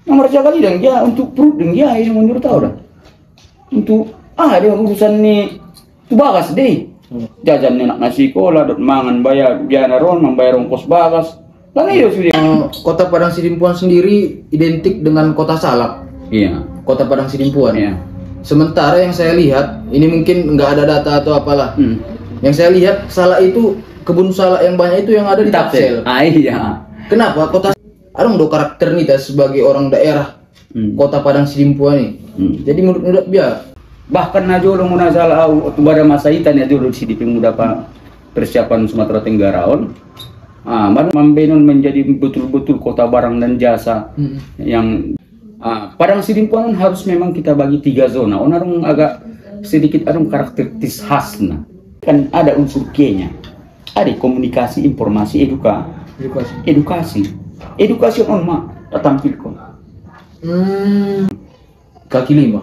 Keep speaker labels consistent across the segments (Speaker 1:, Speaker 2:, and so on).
Speaker 1: Nomor sekali dan dia untuk perut dan dia ini menurut tahu dah. Untuk dia urusan ni tu bagas deh. Jajan nak nasi sekolah, dot mangan bayar biaya ron, membayar ongkos bagas. Kan itu sudah.
Speaker 2: Kota Padang Sidimpuan sendiri identik dengan kota salak.
Speaker 1: Iya.
Speaker 2: Kota Padang Sidimpuan.
Speaker 1: Iya.
Speaker 2: Sementara yang saya lihat, ini mungkin nggak ada data atau apalah. Yang saya lihat salak itu, kebun salak yang banyak itu yang ada di Tapsel.
Speaker 1: Iya.
Speaker 2: Kenapa kota? Ada do karakter nih sebagai orang daerah Kota Padang Sidimpuan nih. Jadi menurut dia
Speaker 1: bahkan najolo muna salah waktu pada masa itan ya dulu di pemuda pak persiapan Sumatera Tenggara membenun menjadi betul-betul kota barang dan jasa yang Padang Sidimpuan harus memang kita bagi 3 zona. Orang agak sedikit ada karakteristik khasnya. Kan ada unsur K-nya. Ada komunikasi, informasi, edukasi on mak tampilkan.
Speaker 2: Kaki 5.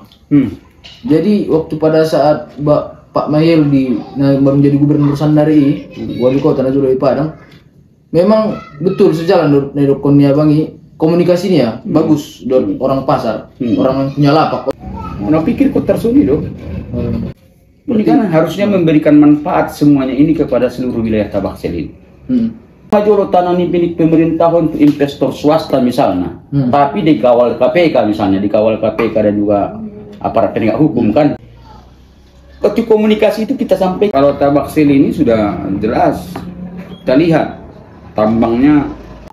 Speaker 2: Jadi waktu pada saat Pak Mayel baru menjadi gubernur Sandari, wali kota Najolo Padang, memang betul sejalan dari konia bangi komunikasinya bagus dari orang pasar, orang yang punya lapak.
Speaker 1: Orang pikir kok tersuni dong. Ini kan harusnya memberikan manfaat semuanya ini kepada seluruh wilayah Tabaksel ini. Najolo tanami milik pemerintah untuk investor swasta misalnya, tapi dikawal KPK misalnya, dikawal KPK dan juga aparat penegak hukum kan. Waktu komunikasi itu kita sampaikan kalau Tabaksel ini sudah jelas kita lihat tambangnya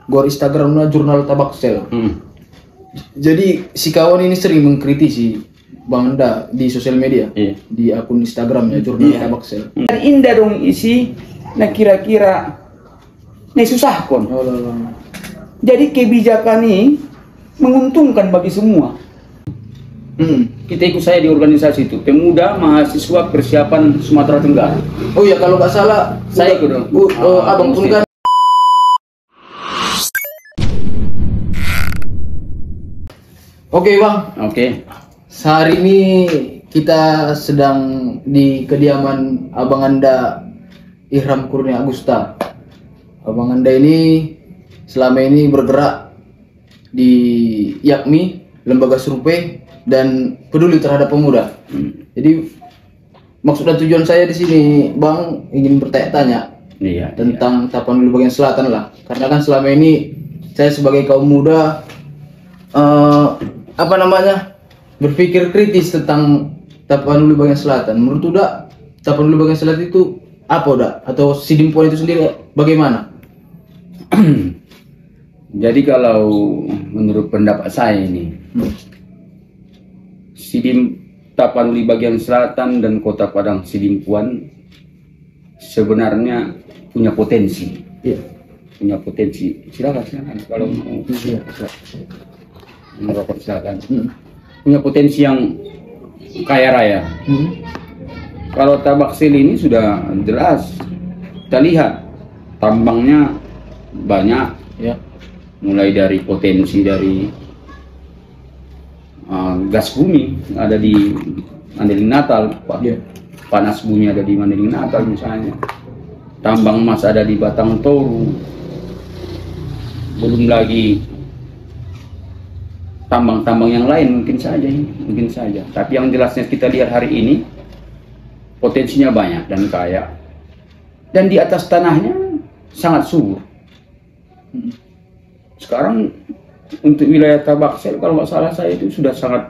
Speaker 2: gor Instagramnya jurnal Tabaksel. Jadi si kawan ini sering mengkritisi Bang Anda di sosial media, di akun Instagramnya jurnal Tabaksel.
Speaker 1: Indah dong isi, nah kira-kira nih susah kon. Jadi kebijakan ini menguntungkan bagi semua. Kita ikut saya di organisasi itu, Pemuda Mahasiswa Persiapan Sumatera Tenggara.
Speaker 2: Oh ya, kalau nggak salah
Speaker 1: saya ikut dong.
Speaker 2: Abang pun kan. Oke bang.
Speaker 1: Oke.
Speaker 2: Sehari ini kita sedang di kediaman abang Anda Ihram Kurnia Agusta. Abang Anda ini selama ini bergerak di YAKMI, lembaga survei dan peduli terhadap pemuda. Jadi maksud dan tujuan saya di sini, Bang, ingin bertanya-tanya tentang Tapanuli bagian selatan lah. Karena kan selama ini saya sebagai kaum muda berpikir kritis tentang Tapanuli bagian selatan. Menurut Uda, Tapanuli bagian selatan itu apa Uda? Atau Sidimpuan itu sendiri bagaimana?
Speaker 1: Jadi kalau menurut pendapat saya ini, Tapanuli bagian selatan dan Kota Padang Sidimpuan sebenarnya punya potensi. Punya potensi. Silakan kalau mau merokok silakan. Punya potensi yang kaya raya. Kalau Tabaksel ini sudah jelas kita lihat tambangnya banyak, mulai dari potensi dari gas bumi ada di Mandeling Natal, panas bumi ada di Mandeling Natal misalnya, tambang emas ada di Batang Toru, belum lagi tambang-tambang yang lain mungkin saja. Tapi yang jelasnya kita lihat hari ini potensinya banyak dan kaya, dan di atas tanahnya sangat subur. Sekarang untuk wilayah Tabaksel kalau nggak salah saya itu sudah sangat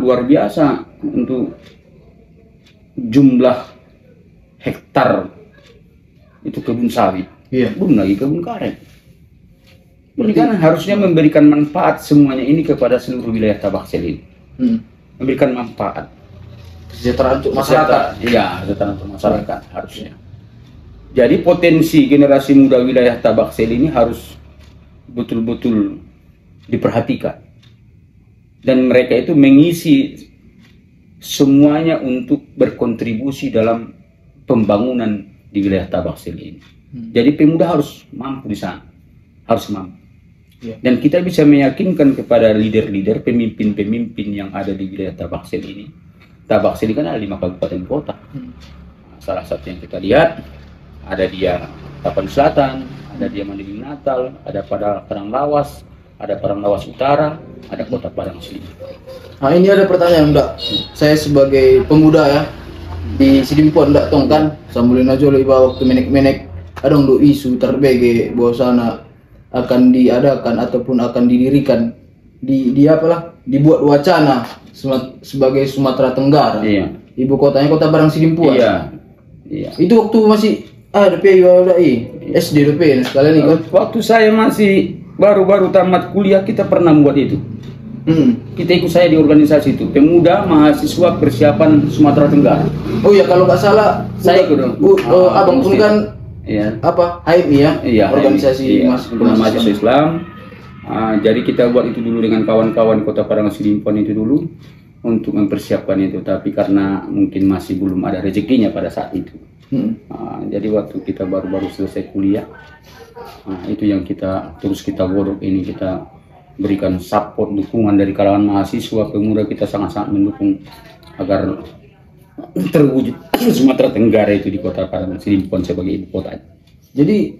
Speaker 1: luar biasa untuk jumlah hektar itu kebun sawit, belum lagi kebun karet. Jadi kan harusnya memberikan manfaat semuanya ini kepada seluruh wilayah Tabaksel ini, memberikan manfaat
Speaker 2: kesejahteraan untuk masyarakat.
Speaker 1: Kesejahteraan untuk masyarakat harusnya. Jadi potensi generasi muda wilayah Tabaksel ini harus betul-betul diperhatikan, dan mereka itu mengisi semuanya untuk berkontribusi dalam pembangunan di wilayah Tabaksel ini. Jadi pemuda harus mampu di sana, harus mampu. Dan kita bisa meyakinkan kepada leader-leader, pemimpin-pemimpin yang ada di wilayah Tabaksel ini. Tabaksel ini kan ada 5 kabupaten kota. Salah satu yang kita lihat ada dia Tapanuli Selatan, ada dia Mandeling Natal, ada pada Padang Lawas, ada Paranglawas Utara, ada Kota Padang Sidimpuan.
Speaker 2: Nah ini ada pertanyaan Ndak. Saya sebagai pemuda ya di Sidimpuan Ndak tong kan sambulin aja lebih waktu menek-menek ada untuk isu terbege bahwa sana akan diadakan ataupun akan didirikan di apalah dibuat wacana sebagai Sumatera Tenggara.
Speaker 1: Iya.
Speaker 2: Ibu kotanya Kota Padang Sidimpuan.
Speaker 1: Iya. Iya.
Speaker 2: Itu waktu masih DP SD DP sekalian nih kan.
Speaker 1: Waktu saya masih baru-baru tamat kuliah kita pernah membuat itu. Kita ikut saya di organisasi itu, Pemuda Mahasiswa Persiapan Sumatera Tenggara.
Speaker 2: Oh ya kalau nggak salah
Speaker 1: saya ikut dong.
Speaker 2: abang pun kan apa HMI ya?
Speaker 1: Iya,
Speaker 2: organisasi
Speaker 1: mahasiswa Islam. Jadi kita buat itu dulu dengan kawan-kawan Kota Padang Sidimpuan itu dulu untuk mempersiapkan itu, tapi karena mungkin masih belum ada rezekinya pada saat itu. Jadi waktu kita baru-baru selesai kuliah, itu yang kita godok ini, kita berikan support dukungan dari kalangan mahasiswa pemuda, kita sangat-sangat mendukung agar terwujud Sumatera Tenggara itu di Kota Padang Sidimpuan sebagai ibu kota.
Speaker 2: Jadi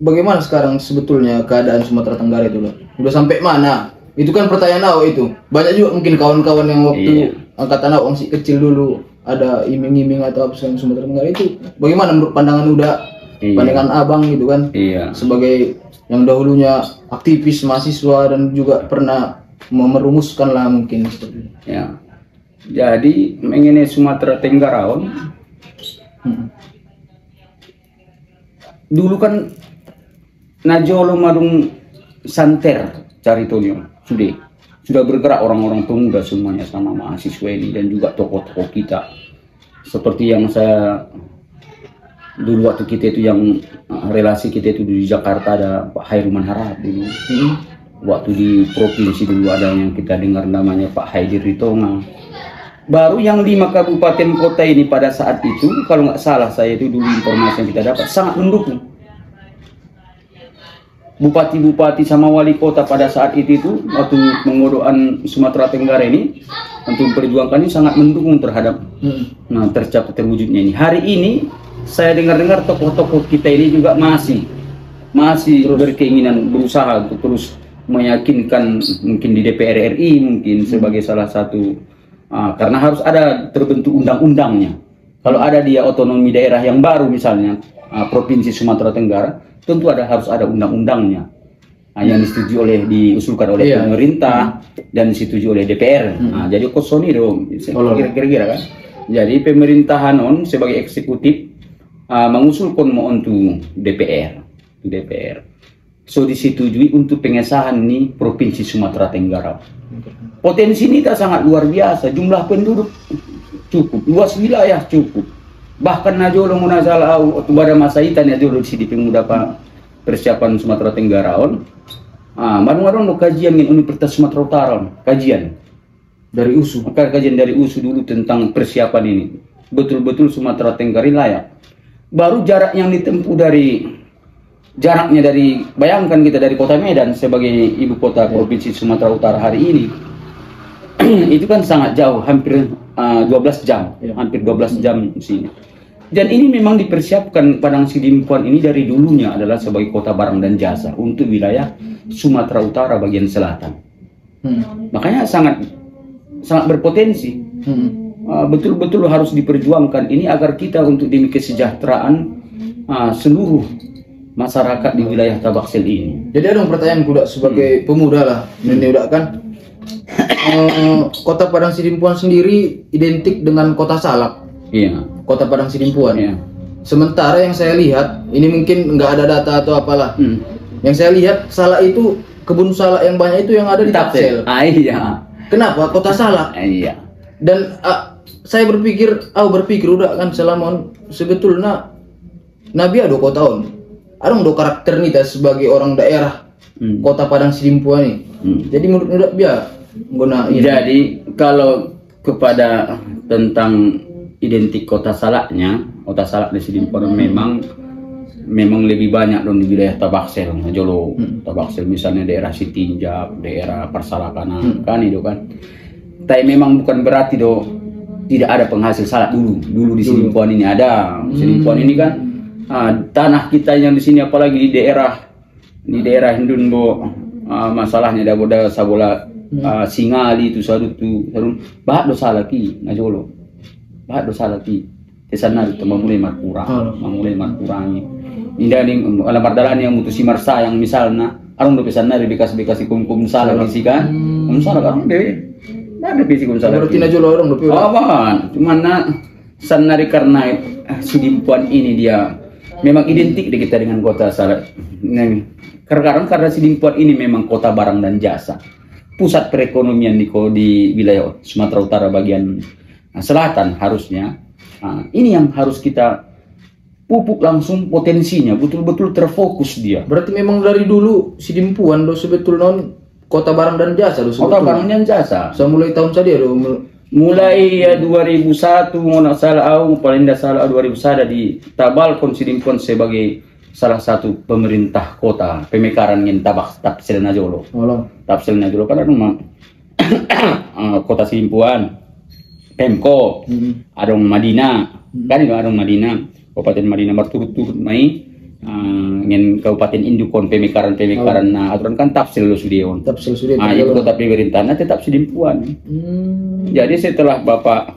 Speaker 2: bagaimana sekarang sebetulnya keadaan Sumatera Tenggara itu loh? Udah sampai mana? Itu kan pertanyaan awak itu. Banyak juga mungkin kawan-kawan yang waktu angkatan awak masih kecil dulu ada iming-iming atau apa Sumatera Tenggara itu. Bagaimana menurut pandangan udah pandangan abang gitu kan? Sebagai yang dahulunya aktivis mahasiswa dan juga pernah merumuskan lah mungkin seperti itu.
Speaker 1: Ya. Jadi mengenai Sumatera Tenggara dulu kan Najolo Madung Santer Caritonium sudah bergerak orang-orang pemuda semuanya sama mahasiswa ini dan juga tokoh-tokoh kita seperti yang saya dulu waktu kita itu yang relasi kita itu di Jakarta ada Pak Hairuman Harahap dulu. Waktu di provinsi dulu ada yang kita dengar namanya Pak Haidir Ritonga. Baru yang 5 kabupaten kota ini pada saat itu kalau nggak salah saya itu dulu informasi yang kita dapat sangat mendukung. Bupati-bupati sama wali kota pada saat itu waktu pengodokan Sumatera Tenggara ini untuk memperjuangkan ini sangat mendukung terhadap tercapai terwujudnya ini. Hari ini saya dengar-dengar tokoh-tokoh kita ini juga masih berkeinginan berusaha untuk terus meyakinkan mungkin di DPR RI mungkin sebagai salah satu karena harus ada terbentuk undang-undangnya. Kalau ada dia otonomi daerah yang baru misalnya Provinsi Sumatera Tenggara tentu harus ada undang-undangnya yang diusulkan oleh pemerintah dan disetujui oleh DPR. Jadi kosoni dong kira-kira kan. Jadi pemerintahan sebagai eksekutif mengusulkan mau untuk DPR. So disetujui untuk pengesahan nih Provinsi Sumatera Tenggara. Potensi ini tak sangat luar biasa, jumlah penduduk cukup, luas wilayah cukup. Bahkan Najolo Munazala pada masa itu Najolo di Pemuda Persiapan Sumatera Tenggara Madung kajian di Universitas Sumatera Utara, kajian dari USU dulu tentang persiapan ini. Betul-betul Sumatera Tenggara layak. Baru jarak yang ditempuh bayangkan kita dari Kota Medan sebagai ibu kota Provinsi Sumatera Utara hari ini itu kan sangat jauh, hampir 12 jam, hampir 12 jam sini. Dan ini memang dipersiapkan Padang Sidimpuan ini dari dulunya adalah sebagai kota barang dan jasa untuk wilayah Sumatera Utara bagian selatan. Makanya sangat berpotensi. Betul-betul harus diperjuangkan ini agar kita untuk demi kesejahteraan seluruh masyarakat di wilayah Tabaksel ini.
Speaker 2: Jadi ada pertanyaan kuda sebagai pemuda lah, ini udah kan Kota Padang Sidimpuan sendiri identik dengan Kota Salak.
Speaker 1: Iya.
Speaker 2: Kota Padang Sidimpuan.
Speaker 1: Iya.
Speaker 2: Sementara yang saya lihat, ini mungkin nggak ada data atau apalah. Yang saya lihat salak itu kebun salak yang banyak itu yang ada di Tabaksel.
Speaker 1: Iya.
Speaker 2: Kenapa Kota Salak?
Speaker 1: Iya.
Speaker 2: Dan saya berpikir udah kan selama sebetulnya Nabi ada kota ada karakter nih sebagai orang daerah Kota Padang Sidimpuan nih. Jadi menurut udah biar
Speaker 1: Jadi kalau kepada tentang identik Kota Salaknya, Kota Salak di Sidimpuan memang lebih banyak di wilayah Tabaksel, Jolo, Tabaksel misalnya daerah Sitinjak, daerah Persalakan kan itu kan. Tapi memang bukan berarti tidak ada penghasil salak dulu di Sidimpuan ini ada. Sidimpuan ini kan tanah kita yang di sini apalagi di daerah Hindunbo masalahnya dah boda sabola singali tu sarut tu bahat dosa lagi najolo bahat dosa lagi kesana itu memulai markurangi indah ni alam bardalan yang mutusi marsa yang misalnya arung do pesan nari bekas kum salah bisi kan salah kan deh ada bisi kum salah
Speaker 2: berarti najolo orang do pe
Speaker 1: cuman sanari karena Sidimpuan ini dia memang identik kita dengan kota Salah. Karena Sidimpuan ini memang kota barang dan jasa, pusat perekonomian di wilayah Sumatera Utara bagian selatan harusnya. Ini yang harus kita pupuk langsung potensinya, betul-betul terfokus dia.
Speaker 2: Berarti memang dari dulu Sidimpuan do sebetulnya kota barang dan jasa do
Speaker 1: kota barang dan jasa.
Speaker 2: Mulai tahun saja do
Speaker 1: mulai 2001 nggak salah paling tidak salah 2001 ditabalkan Sidimpuan sebagai salah satu pemerintah kota pemekaran yang Tapsel Najolo karena rumah kota Sidimpuan Pemko adong Madinah kan itu adong Madinah Kabupaten Madinah berturut-turut mai ngin Kabupaten Indukon pemekaran nah aturan kan Tapsel Sudion itu kota pemerintahnya tetap Sidimpuan. Jadi setelah Bapak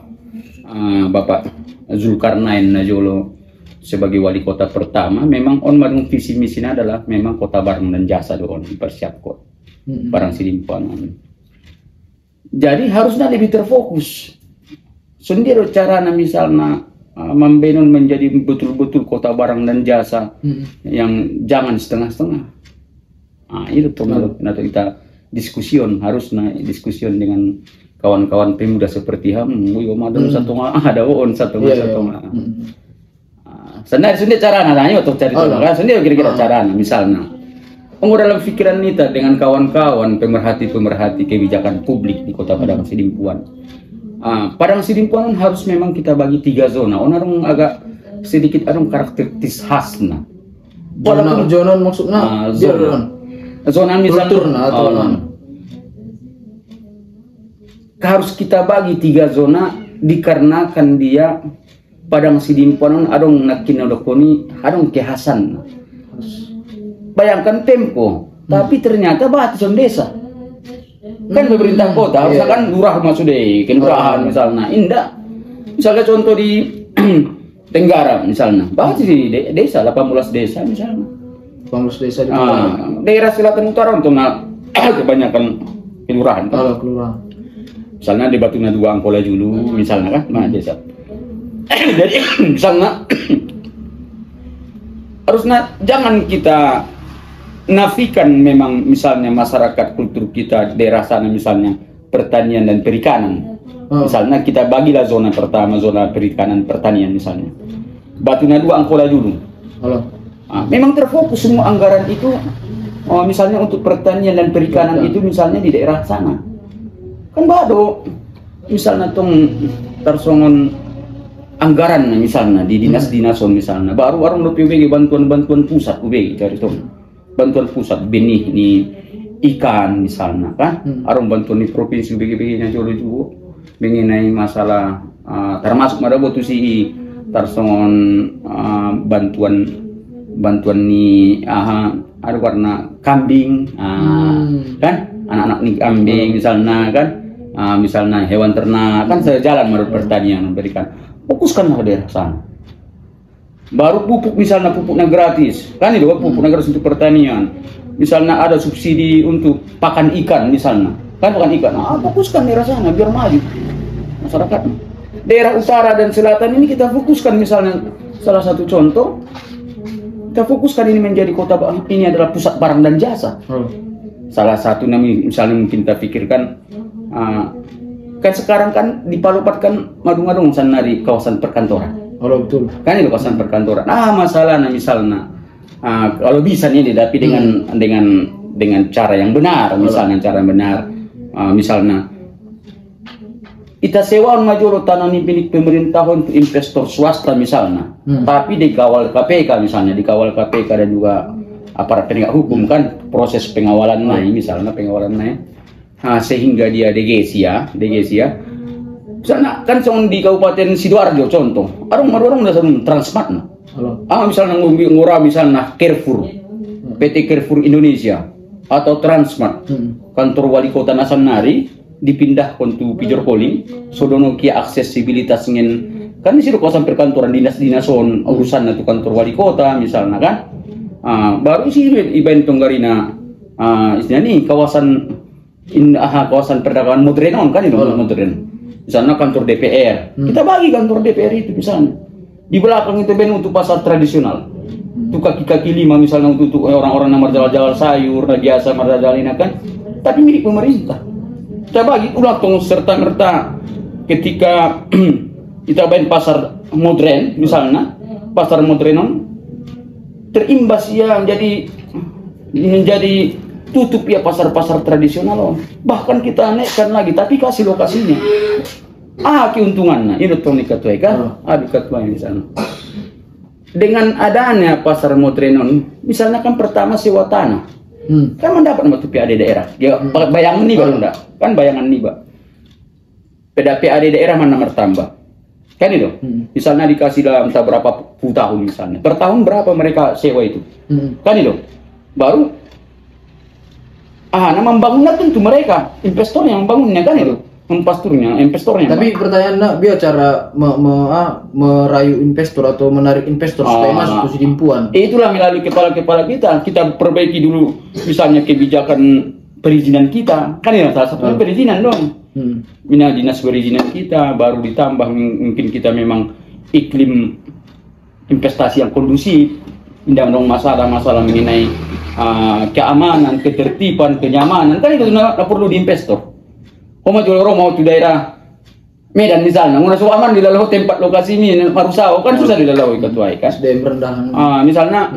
Speaker 1: Zulkarnain Najolo sebagai wali kota pertama, memang madung visi misinya adalah memang kota barang dan jasa doon dipersiapkan barang Sidimpuan. Jadi harusnya lebih terfokus. Sendiri caranya misalnya membangun menjadi betul-betul kota barang dan jasa yang jangan setengah-setengah. Itu nanti kita diskusion harusnya diskusion dengan kawan-kawan pemuda seperti sendiri cara nanya untuk cari sendiri kira-kira cara misalnya dalam pikiran kita dengan kawan-kawan pemerhati kebijakan publik di kota Padang Sidimpuan. Padang Sidimpuan harus memang kita bagi 3 zona. Orang agak sedikit karakteristis khasnya.
Speaker 2: Zona maksudnya
Speaker 1: zona misalnya harus kita bagi 3 zona dikarenakan dia Padang Sidimpuan adong nakin odokoni adong kehasan. Bayangkan tempo, tapi ternyata batasan desa. Kan pemerintah kota harusnya kan lurah masuk deh, kelurahan misalnya. Indah. Misalnya contoh di Tenggara misalnya, bahas di desa 18 desa misalnya.
Speaker 2: 18 desa di
Speaker 1: daerah selatan utara untuk kebanyakan kelurahan.
Speaker 2: Kalau kelurahan.
Speaker 1: Misalnya di Batu Nadua Angkola dulu misalnya kan, mana desa. Jadi misalnya harusnya jangan kita nafikan memang misalnya masyarakat kultur kita daerah sana misalnya pertanian dan perikanan. Misalnya kita bagilah zona pertama zona perikanan pertanian misalnya. Batu Nadua Angkola dulu. Memang terfokus semua anggaran itu misalnya untuk pertanian dan perikanan itu misalnya di daerah sana. Kan bado misalnya tong tarsongon anggaran misalnya di dinas-dinason misalnya baru orang UBG bantuan pusat UBG cari tuh bantuan pusat benih ni ikan misalnya kan arung bantuan di provinsi UBG nya juga mengenai masalah termasuk ada butuh si tarsongon bantuan ni ada warna kambing kan anak-anak nih kambing misalnya kan misalnya hewan ternak kan sejalan menurut pertanian memberikan fokuskanlah daerah sana baru pupuk misalnya pupuknya gratis kan itu pupuknya gratis untuk pertanian misalnya ada subsidi untuk pakan ikan misalnya kan pakan ikan fokuskan daerah sana biar maju masyarakat daerah utara dan selatan ini kita fokuskan misalnya salah satu contoh kita fokuskan ini menjadi kota ini adalah pusat barang dan jasa salah satu misalnya mungkin kita pikirkan kan sekarang kan di Palupat kan madung-madung sanari kawasan perkantoran.
Speaker 2: Betul.
Speaker 1: Kan itu kawasan perkantoran. Masalahnya misalnya kalau bisa nih tapi dengan cara yang benar misalnya cara yang benar misalnya kita sewa majoro tanah milik pemerintah untuk investor swasta misalnya tapi dikawal KPK misalnya dikawal KPK dan juga aparat penegak hukum kan proses pengawalan misalnya pengawalan sehingga dia degesia misalnya kan di Kabupaten Sidoarjo contoh orang udah transmat misalnya ngurah misalnya Carrefour PT Carrefour Indonesia atau Transmart kantor wali kota Nasanari dipindah untuk Pijor Koling sodono kia aksesibilitas ngin kan di situ kawasan perkantoran dinas-dinas urusan itu kantor wali kota misalnya kan baru sih event tonggarina istilahnya nih kawasan perdagangan modern kan itu modern misalnya kantor DPR kita bagi kantor DPR itu misalnya di belakang itu ben untuk pasar tradisional itu kaki-kaki lima misalnya untuk orang-orang yang marjal-jal sayur biasa marjal-jalina kan tapi milik pemerintah kita bagi ulah tong serta-merta ketika kita main pasar modern misalnya pasar modern terimbas ya menjadi tutup ya pasar-pasar tradisional bahkan kita naikkan lagi tapi kasih lokasinya keuntungannya ini tong dikatuai kan dikatuai di sana dengan adanya pasar modern misalnya kan pertama sewa tanah kan mendapat waktu PAD daerah ya bayangan nih baru kan bayangan nih Pak PAD daerah mana bertambah kan itu misalnya dikasih dalam entah berapa puluh tahun misalnya per tahun berapa mereka sewa itu kan itu baru membangunnya tentu mereka investor yang membangunnya kan itu investornya
Speaker 2: tapi pertanyaan biar cara merayu investor atau menarik investor supaya masuk ke sidimpuan
Speaker 1: itulah melalui kepala-kepala kita perbaiki dulu misalnya kebijakan perizinan kita kan ya salah satunya perizinan dong dinas perizinan kita baru ditambah mungkin kita memang iklim investasi yang kondusif tidak dong masalah-masalah mengenai keamanan, ketertiban, kenyamanan kan itu nggak perlu di investor. Mau di daerah Medan misalnya, mau nasuh aman di lalu tempat lokasi ini Marusau kan susah di lalu ketuai kan. Misalnya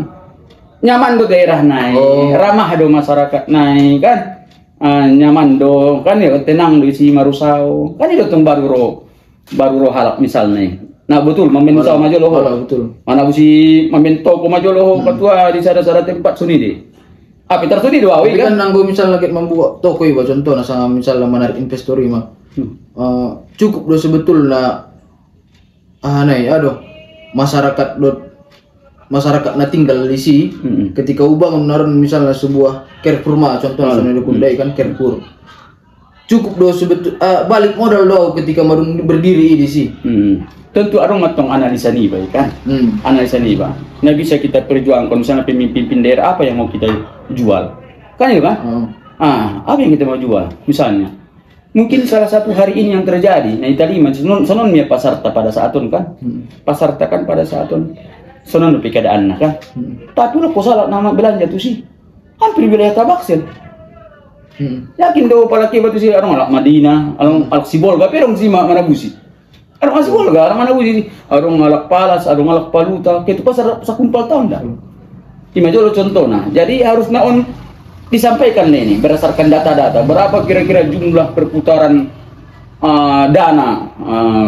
Speaker 1: nyaman do daerah naik, ramah do masyarakat naik kan. Nyaman do kan ya tenang di si Marusau kan itu tuh baru halak misalnya nah betul membentuk maju loh
Speaker 2: betul
Speaker 1: mana busi membentuk maju loh ketua di sada-sada tempat suni deh tersudi doa
Speaker 2: kan nanggo misalnya lagi membuat toko ya contoh sama misalnya menarik investor mah cukup do sebetulnya masyarakat na tinggal di sini ketika ubah menaruh misalnya sebuah Carrefour contohnya di Kundai kan Carrefour cukup do sebetul balik modal do ketika marung berdiri di sini
Speaker 1: tentu arung matong analisa nih baik kan analisa nih Pak nah bisa kita perjuangkan misalnya pemimpin daerah apa yang mau kita jual kan itu kan apa yang kita mau jual misalnya mungkin salah satu hari ini yang terjadi nah tadi sonon mia pasarta pada saat kan pasarta kan pada saat sonon lebih keadaan kan tapi lo kok salah nama belanja tuh sih hampir wilayah Tabaksel yakin do palaki batu sih arung alak Madinah arung alak Sibol tapi arung sih mana busi arung Sibol ga arung mana busi arung alak Palas arung alak Paluta itu pasar sakumpal tahun dah ima jolo contoh nah jadi harus naon disampaikan ini berdasarkan data-data berapa kira-kira jumlah perputaran dana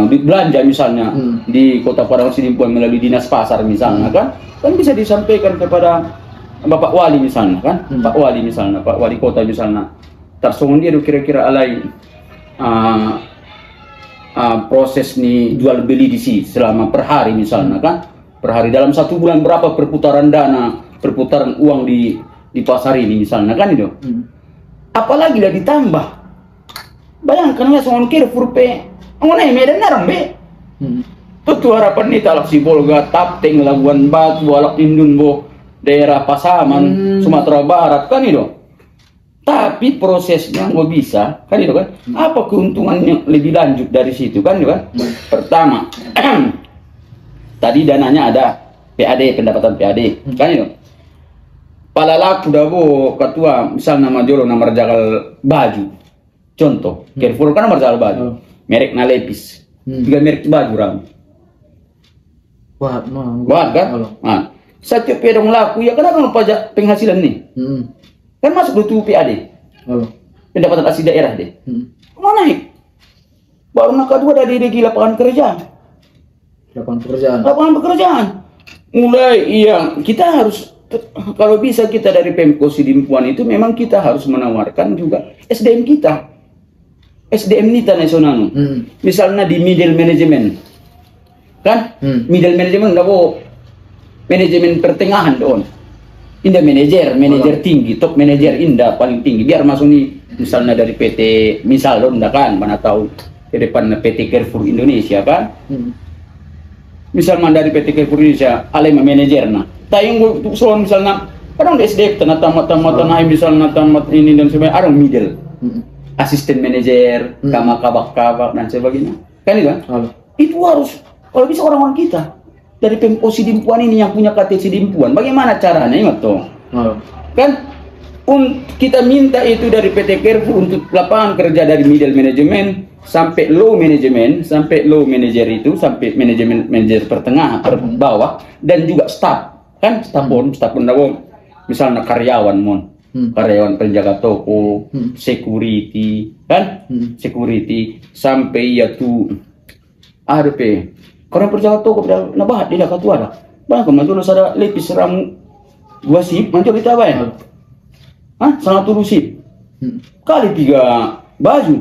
Speaker 1: belanja misalnya di Kota Padang Sidimpuan melalui dinas pasar misalnya kan bisa disampaikan kepada Bapak Wali misalnya kan Pak Wali misalnya Pak Wali Kota misalnya tersongon dia kira-kira alai proses nih jual beli di sini selama per hari misalnya kan per hari dalam 1 bulan berapa perputaran dana perputaran uang di pasar ini misalnya kan itu apalagi dah ditambah bayangkanlah soal Carrefour pe mengenai Medan narang be tentu harapan ini talak Sibolga Tapteng Labuan Batu Alak Indun bo daerah Pasaman Sumatera Barat kan itu tapi prosesnya nggak bisa kan itu kan apa keuntungannya lebih lanjut dari situ kan itu kan pertama tadi dananya ada PAD pendapatan PAD kan itu palalaku dabo ketua misal nama jolo nama jagal baju contoh Carrefour kan nomor jagal baju merek Nalepis juga merek baju ram buat kan setiap pedong laku ya kenapa pajak penghasilan nih kan masuk do PAD pendapatan asli daerah deh mau naik baru nak kedua dari lapangan pekerjaan mulai kita harus kalau bisa kita dari Pemko Sidimpuan itu memang kita harus menawarkan juga SDM kita SDM Nita nasional misalnya di middle management kan middle management manajemen pertengahan don Indah manajer tinggi, top manajer indah paling tinggi. Biar masuk nih, misalnya dari PT, misal lo ndak kan, mana tahu ke depan PT Carrefour Indonesia kan. Misalnya dari PT Carrefour Indonesia, alema manajer nah. Tayang soal misalnya, kadang di SDF tanah tamat misalnya tamat ini dan sebagainya, ada middle, asisten manajer, kabak dan sebagainya. Kan itu kan? Itu harus, kalau bisa orang-orang kita. Dari Pemko Sidimpuan ini yang punya KT Sidimpuan, bagaimana caranya? Ingat toh, kan kita minta itu dari PT Carrefour untuk lapangan kerja dari middle management sampai low management, sampai low manager itu sampai manajer pertengah, bawah dan juga staff, kan staff pun misalnya karyawan karyawan penjaga toko, security, kan, security sampai ya tuh RP. Karena perjalanan toko na bahat dia katu ada. Bang kemana dulu sada lepis ramu dua sip, macam kita apa ya? Sangat turun sip. Kali 3 baju,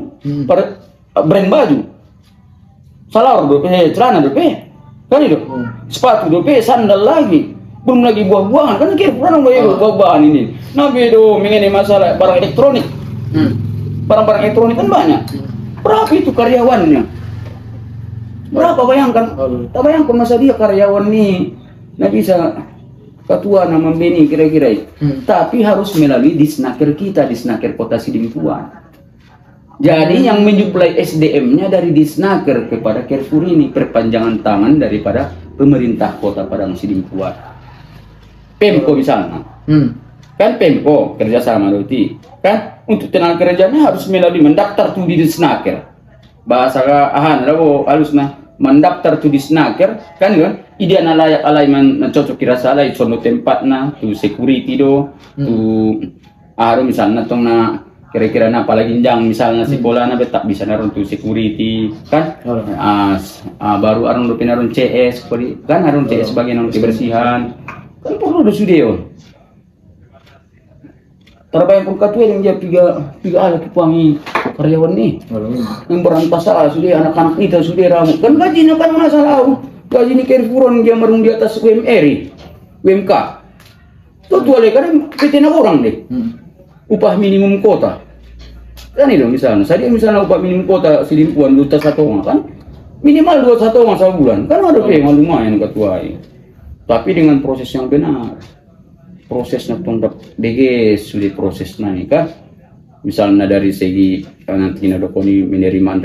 Speaker 1: pada brand baju. Salawar dope, celana dope. Kan itu. Sepatu dope, sandal lagi. Belum lagi buah-buahan, kan kira kurang bayar buah-buahan ini. Nabi itu mengenai masalah barang elektronik. Barang-barang elektronik kan banyak. Berapa itu karyawannya? Berapa bayangkan? Tak bayangkan masa dia karyawan nih nggak bisa ketua nama Beni kira-kira itu. Tapi harus melalui disnaker kita, disnaker Kota Sidimpuan. Jadi yang menyuplai SDM-nya dari disnaker kepada Carrefour ini perpanjangan tangan daripada pemerintah Kota Padang Sidimpuan. Pemko misalnya, kan Pemko kerjasama Roti, kan untuk tenaga kerjanya harus melalui mendaftar tuh di disnaker. Bahasa halusnya mendaftar tuh di snaker kan ide layak alai cocok kira salah sono tempatna tu security tu misalnya tong na kira-kira na apalagi jang misalnya sekolah na tak bisa naron tu security kan baru arun pinarun CS kan arun CS sebagai non kebersihan kan perlu do sudio. Terbayang pun katu yang dia tiga alat kipangi karyawan nih yang berantas salah sudah anak-anak itu sudah ramu kan gajinya kan masalah gaji ini Carrefouran dia merung di atas UMK tuh oleh karena PT orang deh upah minimum kota kan itu misalnya upah minimum kota Sidimpuan 2,1 kan minimal 2,1 sebulan kan ada yang lumayan ketua tapi dengan proses yang benar. Prosesnya tunduk DG sudah prosesnya nih kan misalnya dari segi nanti nadokoni menerima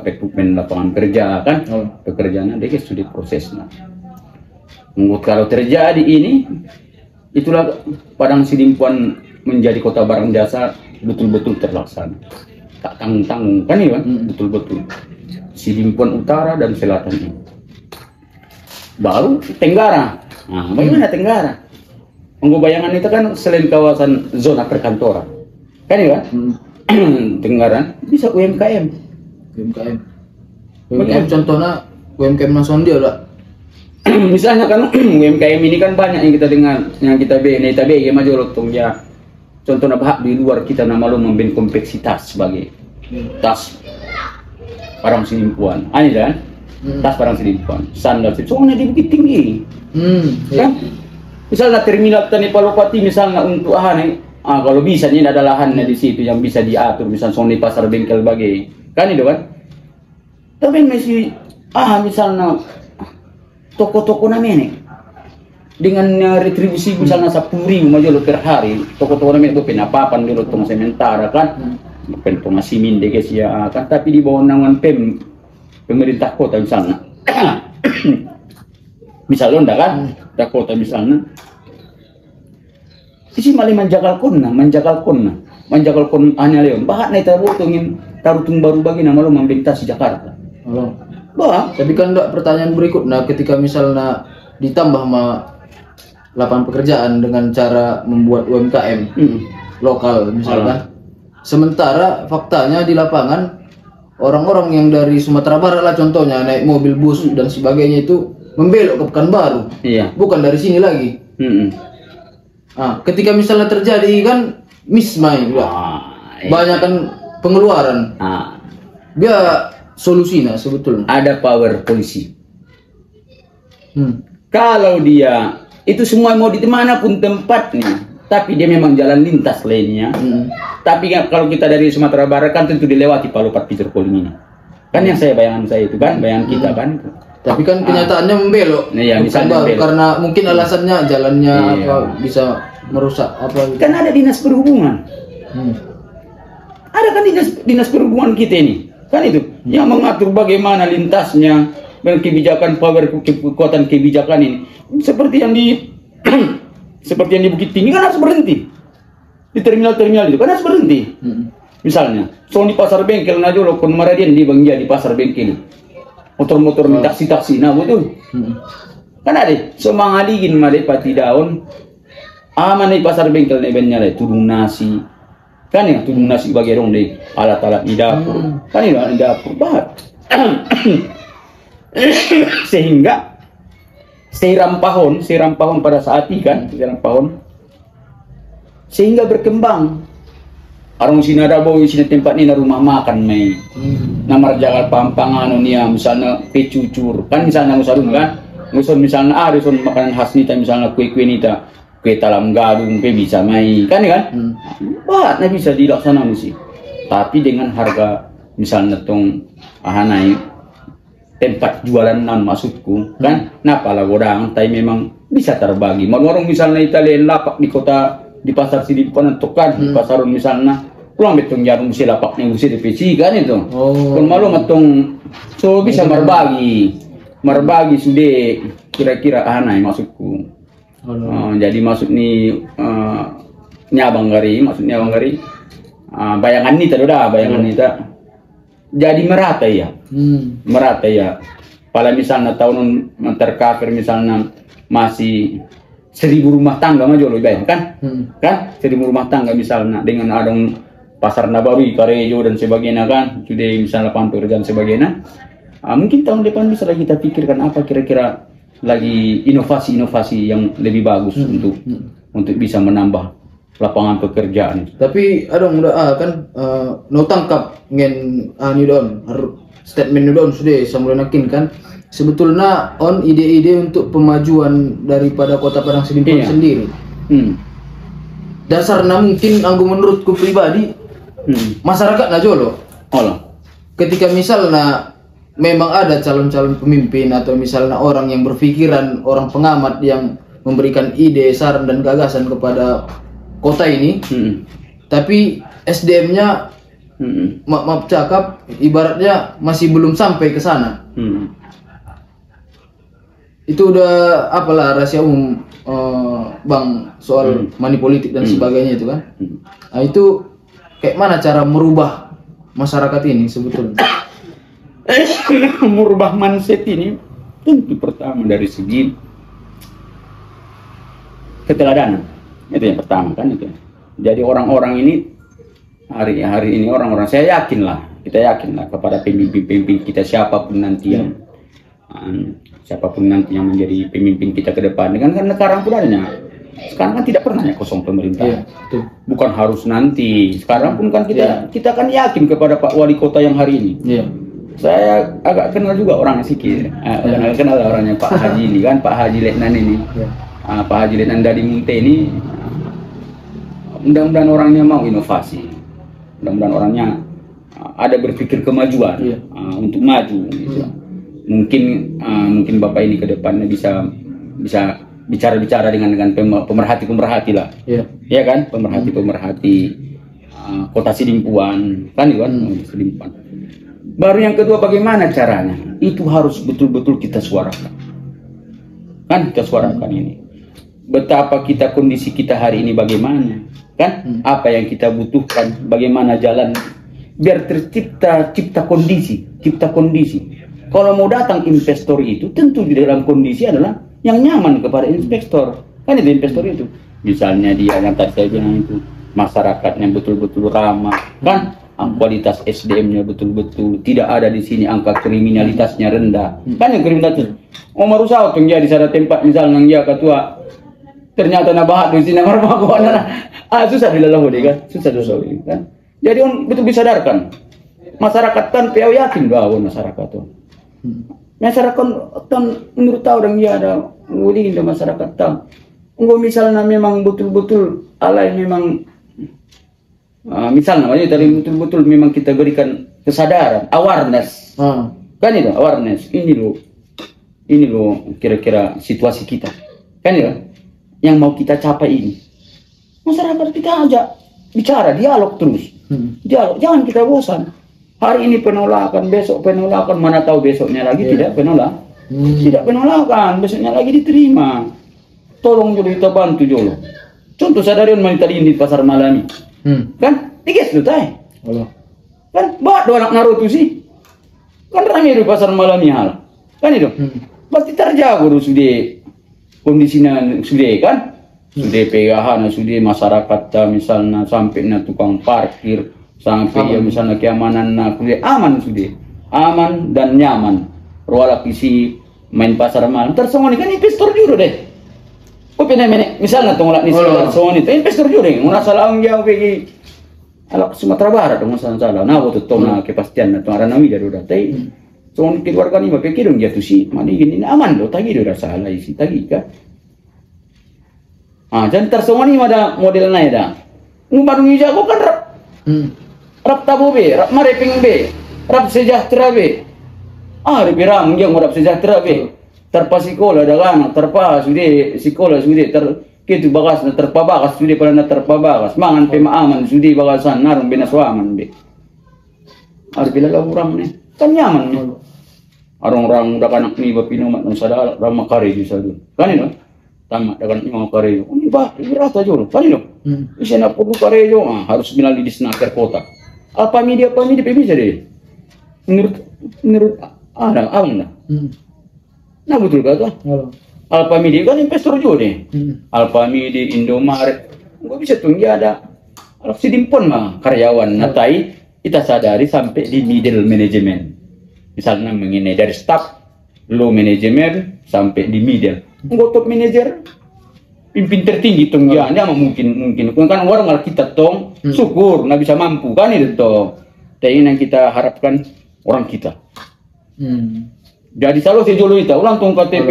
Speaker 1: rekrutmen lapangan kerja kan pekerjaannya DG sudah prosesnya. Kalau terjadi ini itulah Padang Sidimpuan menjadi kota barang jasa betul-betul terlaksana tak tanggung-tanggung kan ya betul-betul Sidimpuan Utara dan Selatan ini baru Tenggara. Bagaimana Tenggara? Bayangan itu kan selain kawasan zona perkantoran, kan ya? Tenggara bisa UMKM.
Speaker 2: Contohnya UMKM nasional dia lah.
Speaker 1: Misalnya kan UMKM ini kan banyak yang kita dengar, yang kita ya maju lotung ya. Contohnya bahak di luar kita nama lo memben kompleksitas sebagai tas Padang Sidimpuan, ini kan? Tas Padang Sidimpuan, sandal, soalnya di Bukit Tinggi, kan? Misalnya terminal Tani Palopati misalnya untuk kalau bisa ini ada lahannya di situ yang bisa diatur misalnya di pasar bengkel bagai kan itu kan tapi masih misalnya toko-toko namanya dengan retribusi misalnya 10.000 aja per hari toko-toko namanya itu penapapan dulu tong sementara kan pemasimin deh guys ya kan tapi di bawah naungan pemerintah kota misalnya misalnya kan kota misalnya isi malah manjakal kon hanya leon bahat na itabu tungin tarutung baru bagi nama lo membentasi Jakarta.
Speaker 2: Tapi kan enggak pertanyaan berikut ketika misalnya ditambah sama lapangan pekerjaan dengan cara membuat UMKM lokal misalkan sementara faktanya di lapangan orang-orang yang dari Sumatera Barat lah contohnya naik mobil bus dan sebagainya itu membelok ke Pekanbaru, bukan dari sini lagi. Ketika misalnya terjadi kan mismai, banyak kan pengeluaran. Dia solusinya sebetulnya.
Speaker 1: Ada power polisi. Kalau dia itu semua mau di mana pun tempatnya, tapi dia memang jalan lintas lainnya. Tapi kalau kita dari Sumatera Barat kan tentu dilewati Palopat Peter Koling ini. Kan yang bayangan saya itu kan, bayangan kita kan.
Speaker 2: Tapi kan kenyataannya membelok.
Speaker 1: Nah, ya, misalnya membelok.
Speaker 2: Karena mungkin alasannya jalannya apa bisa merusak apa gitu.
Speaker 1: Kan ada dinas perhubungan. Ada kan dinas perhubungan kita ini. Kan itu yang mengatur bagaimana lintasnya dan kebijakan kekuatan kebijakan ini. Seperti yang di Bukit Tinggi kan harus berhenti. Di terminal-terminal itu kan harus berhenti. Misalnya, soal di pasar bengkel na jolo kon maradian di Bangja di pasar bengkel. Motor-motor taksi-taksi nah betul. Kan ada semangaligin made pati daun. Aman di pasar bengkel ne bennya le tudung nasi. Kan ya tudung nasi bagi dong deh alat-alat di dapur. Kan ini di dapur bahat. Sehingga seram pahon pada saat itu kan seram pahon sehingga berkembang arung sinada bawa sini tempat ini rumah makan mai namar jagal pampangan nia misalnya kecucur kan misalnya musalun kan misalnya ada makanan khas nita misalnya kue nita kue talam gadung kue bisa mai kan bahat nah bisa dilaksanakan sih tapi dengan harga misalnya tong naik tempat jualan maksudku kan napa lah godang tapi memang bisa terbagi warung misalnya Italian lapak di kota di pasar sini penentukan di pasar misalnya pulang betong jarum si lapaknya usia di PC kan itu kalau malu matong so bisa merbagi sudah kira-kira maksudku jadi maksud nih nyabang gari bayangan nita bayangan nita jadi merata ya pada misalnya tahun terkafir misalnya masih 1000 rumah tangga mah jolo bayangkan kan 1000 rumah tangga misalnya dengan adong pasar Nabawi Karejo dan sebagainya kan sudah misalnya Pampir dan sebagainya mungkin tahun depan bisa lagi kita pikirkan apa kira-kira lagi inovasi-inovasi yang lebih bagus untuk bisa menambah lapangan pekerjaan. Tapi
Speaker 2: adong udah kan no tangkap ngen nidon statement nidon sudah samulakin kan sebetulnya on ide-ide untuk pemajuan daripada Kota Padang Sidimpuan sendiri. Dasarnya mungkin anggo menurutku pribadi masyarakat na jolo. Ketika misalnya memang ada calon-calon pemimpin atau misalnya orang yang berpikiran, orang pengamat yang memberikan ide, saran dan gagasan kepada kota ini, tapi SDM-nya maaf cakap ibaratnya masih belum sampai ke sana. Itu udah apalah rahasia umum bang soal money politik dan sebagainya itu kan. Nah itu kayak mana cara merubah masyarakat ini sebetulnya?
Speaker 1: Merubah mindset ini tentu pertama dari segi keteladanan. Itu yang pertama kan itu. Jadi orang-orang ini hari ini orang-orang kita yakin lah kepada pemimpin kita siapapun nanti yang menjadi pemimpin kita ke depan dengan karena sekarang pun adanya sekarang kan tidak pernah kosong pemerintah bukan harus nanti sekarang pun kan kita kan yakin kepada Pak Wali Kota yang hari ini saya agak kenal juga orang sikit kenal orangnya Pak Haji ini kan Pak Haji Letnan ini Pak Haji Letnan dari Munte ini mudah-mudahan orangnya mau inovasi, mudah-mudahan orangnya ada berpikir kemajuan untuk maju. Gitu. Mungkin Bapak ini ke depannya bisa bicara-bicara dengan pemerhati lah, ya kan, pemerhati Kota Sidimpuan, kan Sidimpuan. Baru yang kedua bagaimana caranya? Itu harus betul-betul kita suarakan, kan kita suarakan ini. Betapa kondisi kita hari ini bagaimana? Kan apa yang kita butuhkan, bagaimana jalan biar cipta kondisi. Kalau mau datang investor itu tentu di dalam kondisi adalah yang nyaman kepada investor kan itu investor itu misalnya dia yang tadi saya bilang itu masyarakatnya betul-betul ramah kan kualitas SDM-nya betul-betul tidak ada di sini angka kriminalitasnya rendah kan yang kriminalitas Omar Usau jadi sana tempat misalnya dia ketua ternyata nabahat di sini susah dilalah kan susah kan jadi on betul disadarkan masyarakat kan piau yakin bahwa masyarakat tuh Masyarakat menurut tahu orang dia ada ngulingin do masyarakat tahu. Engko misalnya memang betul-betul alai memang misalnya tadi betul-betul memang kita berikan kesadaran, awareness. Kan itu awareness. Ini loh kira-kira situasi kita. Kan itu yang mau kita capai ini. Masyarakat kita ajak bicara, dialog terus. Dialog, jangan kita bosan. Hari ini penolakan, besok penolakan, mana tahu besoknya lagi tidak penolak. Tidak penolakan, besoknya lagi diterima. Tolong dulu kita bantu dulu. Contoh sadarian tadi di pasar malam ini. Kan? Tiga itu tay. Kan buat dua anak Naruto sih. Kan ramai di pasar malam ini hal. Kan itu. Pasti terjaga dulu sudah kondisinya sudah kan. Sudah pegahan, sudah masyarakat misalnya sampai na tukang parkir, sampai ya misalnya keamanan sudah aman sudah. Aman dan nyaman. Ruala kisi main pasar malam. Tersongoni kan investor juga deh. Oh penemenek misalnya tunggu ni tersongoni itu investor juga deh. Muna salah jauh pergi alak Sumatera Barat dong salah. Nah waktu itu na kepastian na tunggu arana mida doda. Tapi soalnya keluarga ni pikir dong jatuh sih. Mani gini aman loh. Tagi doda salah isi tagi kan. Jadi tersongoni ada model naik dah. Ngumbar ngijago kan rap tabu be, rap mareping be, rap sejahtera be. Lebih ram yang rap sejahtera be. Terpa sekolah dagang, terpa sudah sekolah sudah kitu bagas na terpa bagas sudah pada na terpa bagas. Mangan pema aman sudah bagasan narung benaswaman be. Bila orang ni kan nyaman ni. Orang udah kanak ni bapinumat ng sadala ram makari di sadu. Kanino? Tama dagan imong kareyo. Ini ba irata jolo. Kanino? Isa na pugo kareyo harus minalidis na kota. Pamilya bisa deh. Menurut abang na. Nah betul kata. Alpamidi kan investor juga nih. Alpamidi, Indomaret, nggak bisa tuh dia ada. Kalau sidimpun mah karyawan, natai kita sadari sampai di middle management. Misalnya mengenai dari staff, low management sampai di middle. Nggak top manager, pimpin tertinggi tuh dia, mah mungkin kan orang kalau kita tong syukur nggak bisa mampu kan itu toh. Tapi yang kita harapkan orang kita. Jadi selalu si jolo itu, ulang tong KTP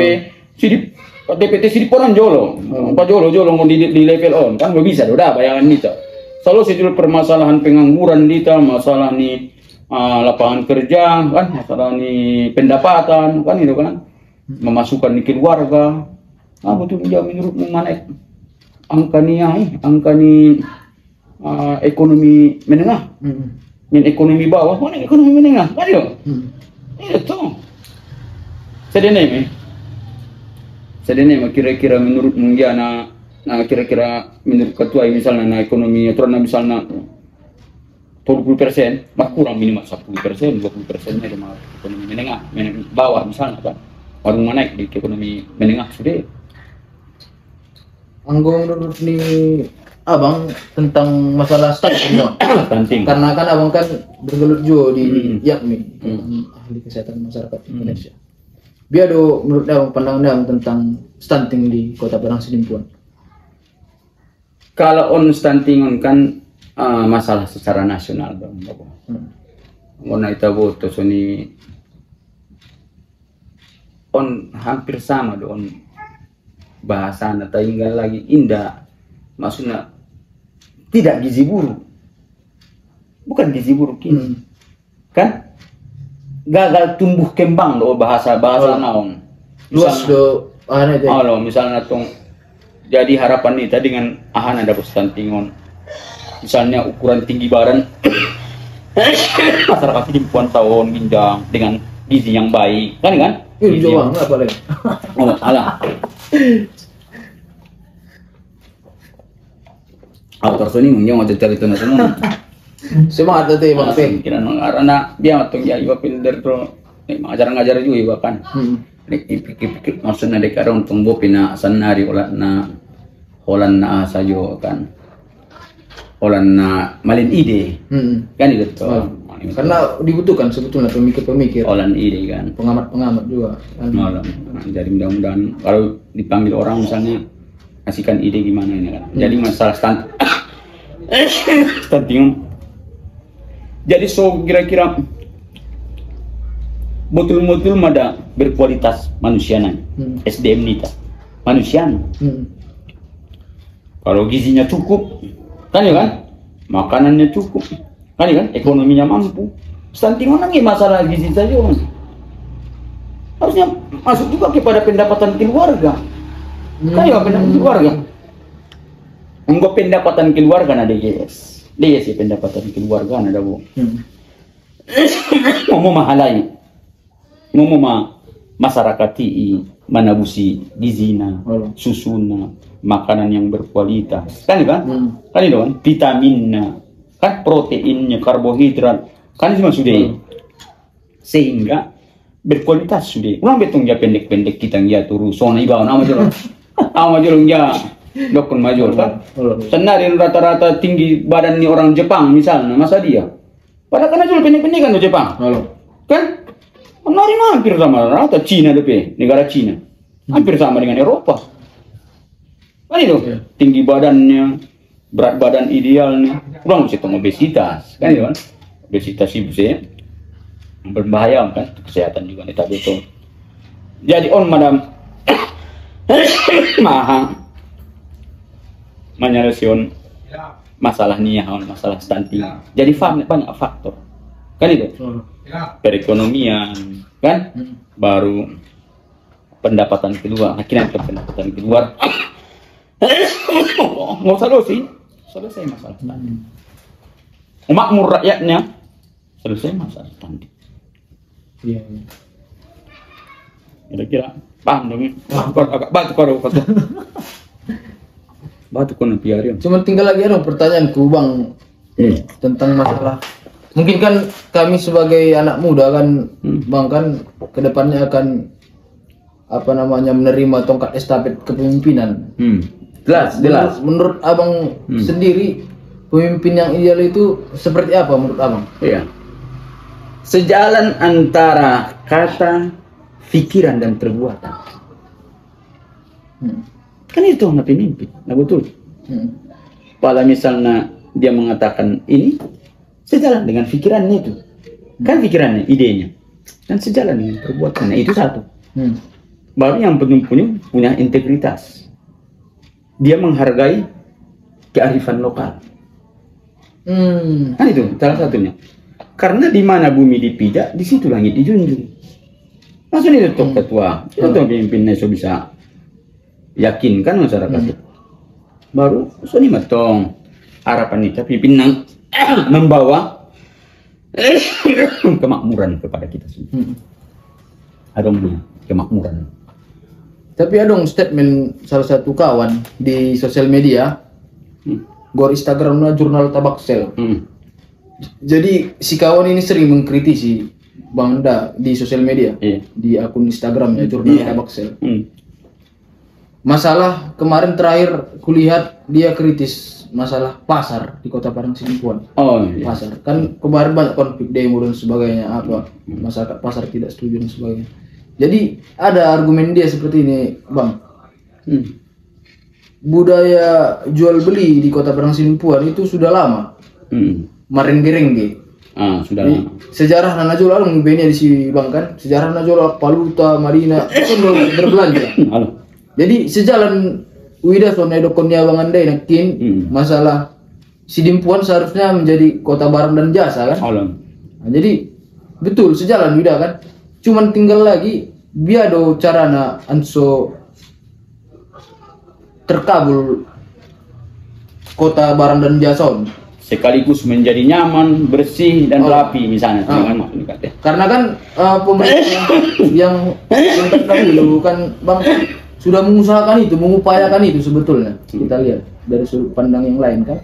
Speaker 1: sidip orang jolo, apa jolo mau di level on, kan nggak bisa, udah bayangan kita. Selalu si jolo permasalahan pengangguran kita, masalah nih lapangan kerja, kan, masalah nih pendapatan, kan itu kan, memasukkan nih keluarga, betul ya menurutmu mana angka nih ekonomi menengah, ekonomi bawah, mana ekonomi menengah, kan itu, itu. Sedene kira-kira menurut Mungiana kira-kira menurut ketua misalnya na ekonomi aturan misalnya 20% kurang minimal 10% 20% nya cuma ekonomi menengah bawah misalnya kan baru naik di ekonomi menengah sudah.
Speaker 2: Anggo menurut ni abang tentang masalah stunting karena kan abang kan bergelut juga di YAKMI ahli kesehatan masyarakat Indonesia. Biar do menurut abang pandangan tentang stunting di Kota Padang Sidimpuan.
Speaker 1: Kalau on stunting kan masalah secara nasional bang. Karena itu boto sini on hampir sama do on bahasa atau tinggal lagi indah. Maksudnya tidak gizi buruk, bukan gizi buruk ini, kan? Gagal tumbuh kembang loh bahasa naon.
Speaker 2: Luas do
Speaker 1: misalnya tong jadi harapan kita dengan ahana ada stuntingon. Misalnya ukuran tinggi badan masyarakat ini puluhan tahun ginjang dengan gizi yang baik, kan?
Speaker 2: Jawab apa lagi?
Speaker 1: Alah. Autor ini mungkin mau cerita nasional.
Speaker 2: Semangat tadi bang Peng.
Speaker 1: Kira karena dia atau ya iba pilder tuh ngajar juga iba kan. Pikir maksudnya dekara untuk bopina sanari holan na sayo kan. Holan na malin ide. Kan itu tuh.
Speaker 2: Karena dibutuhkan sebetulnya pemikir-pemikir.
Speaker 1: Holan ide kan.
Speaker 2: Pengamat-pengamat juga.
Speaker 1: Jadi mudah-mudahan kalau dipanggil orang misalnya kasihkan ide gimana ini kan. Jadi masalah stunting. Jadi so kira-kira betul-betul ada berkualitas manusia SDM nita manusia. Kalau gizinya cukup, kan ya kan, makanannya cukup, kan ya kan, ekonominya mampu. Stunting orang masalah gizi saja orang. Harusnya masuk juga kepada pendapatan keluarga. Kan ya pendapatan keluarga. Enggak pendapatan keluarga ada yes. Dia sih pendapatan keluarga ada bu. Mau mahalai. Mau masyarakat manabusi gizina, susuna, makanan yang berkualitas. Kan kan? Kan itu kan vitaminnya, kan proteinnya, karbohidrat, kan cuma sudah. Sehingga berkualitas sudah. Ulang betung ya pendek-pendek kita ya turu sona ibawan ama jolong. Ama jolong ya dokon majol kan. Senarin rata-rata tinggi badan nih orang Jepang misalnya, masa dia. Padahal kan jual pendek-pendek kan di Jepang. Kan? Kemarin hampir sama rata Cina DP, negara Cina. Hampir sama dengan Eropa. Kan itu, tinggi badannya, berat badan idealnya, kurang bisa obesitas, kan itu kan? Obesitas ibu saya berbahaya kan, kesehatan juga nih tadi itu. Jadi madam maha menyelesaikan masalah masalah stunting. Jadi banyak faktor, kan itu? Perekonomian, kan? Baru pendapatan keluar, akhirnya pendapatan keluar. Nggak usah selesai masalah stunting. Makmur rakyatnya selesai masalah stunting.
Speaker 2: Iya.
Speaker 1: Kira-kira paham dong? Agak batu karo batu kono piarian.
Speaker 2: Cuma tinggal lagi ada pertanyaanku bang tentang masalah. Mungkin kan kami sebagai anak muda kan bang kan kedepannya akan apa namanya menerima tongkat estafet kepemimpinan.
Speaker 1: Jelas.
Speaker 2: Menurut abang sendiri pemimpin yang ideal itu seperti apa menurut abang?
Speaker 1: Iya. Sejalan antara kata, pikiran dan perbuatan. Kan itu anak pemimpin, nah betul. Kalau misalnya dia mengatakan ini, sejalan dengan pikirannya itu. Kan pikirannya, idenya. Dan sejalan dengan perbuatannya, itu satu. Baru yang punya integritas. Dia menghargai kearifan lokal. Kan itu salah satunya. Karena di mana bumi dipijak, di situ langit dijunjung. Langsung itu top ketua, itu pemimpinnya so bisa yakinkan masyarakat. Baru so ini matong harapan itu pimpinan membawa kemakmuran kepada kita semua. Ada kemakmuran.
Speaker 2: Tapi ada statement salah satu kawan di sosial media, gor Instagramnya jurnal Tabaksel. Jadi si kawan ini sering mengkritisi Bang Da di sosial media, di akun Instagramnya jurnal Tabaksel. Masalah kemarin terakhir kulihat dia kritis masalah pasar di Kota Parang Sinimpuan. Pasar kan kemarin banyak konflik demo dan sebagainya, apa masyarakat pasar tidak setuju dan sebagainya. Jadi ada argumen dia seperti ini, Bang. Budaya jual beli di Kota Parang Sinimpuan itu sudah lama. Marengge-rengge.
Speaker 1: Sudah lama.
Speaker 2: Sejarah Nana Jola di si Bang kan. Sejarah Nana Jola Paluta, Marina itu berbelanja. Jadi sejalan Wida Sonedokonnya Bang Andai nakin masalah Sidimpuan seharusnya menjadi kota barang dan jasa kan. Jadi betul sejalan Wida kan. Cuman tinggal lagi biado carana anso terkabul kota barang dan jasa
Speaker 1: sekaligus menjadi nyaman, bersih dan rapi misalnya.
Speaker 2: Karena kan pemerintah yang terdahulu kan Bang sudah mengusahakan itu, mengupayakan itu sebetulnya. Kita lihat dari sudut pandang yang lain kan.